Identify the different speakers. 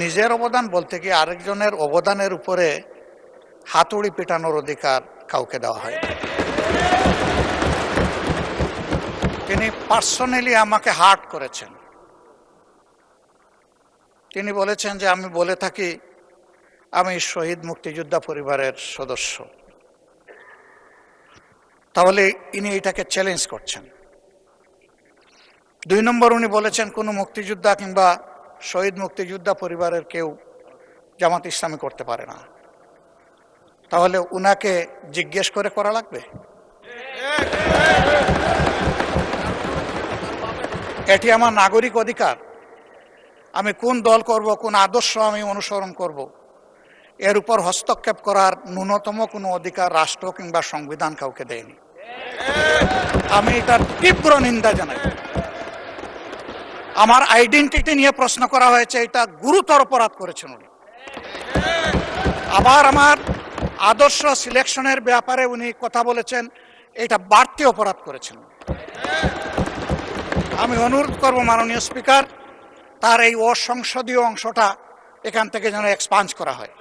Speaker 1: নিজের অবদান বলতে কি আরেকজনের অবদানের উপরে হাতুড়ি পেটানোর অধিকার কাউকে দেওয়া হয় না। তিনি পার্সোনালি আমাকে হার্ট করেছেন। তিনি বলেছেন যে আমি বলে থাকি আমি শহীদ মুক্তিযোদ্ধা পরিবারের সদস্য, তাহলে ইনি এটাকে চ্যালেঞ্জ করছেন। 2 নম্বর, উনি বলেছেন কোনো মুক্তিযোদ্ধা কিংবা শহীদ মুক্তিযোদ্ধা পরিবারের কেউ জামাত ইসলামী করতে পারে না। তাহলে উনাকে জিজ্ঞেস করে করা লাগবে? এটি আমার নাগরিক অধিকার। আমি কোন দল করব, কোন আদর্শ আমি অনুসরণ করব, এর উপর হস্তক্ষেপ করার ন্যূনতম কোনো অধিকার রাষ্ট্র কিংবা সংবিধান কাউকে দেয়নি। আমি এটার তীব্র নিন্দা জানাই। আমার আইডেন্টিটি নিয়ে প্রশ্ন করা হয়েছে, এটা গুরুতর অপরাধ করেছেন উনি। আবার আমার আদর্শ সিলেকশনের ব্যাপারে উনি কথা বলেছেন, এটা বাড়তি অপরাধ করেছেন। আমি অনুরোধ করব মাননীয় স্পিকার, তার এই অসংসদীয় অংশটা এখান থেকে যেন এক্সপাঞ্জ করা হয়।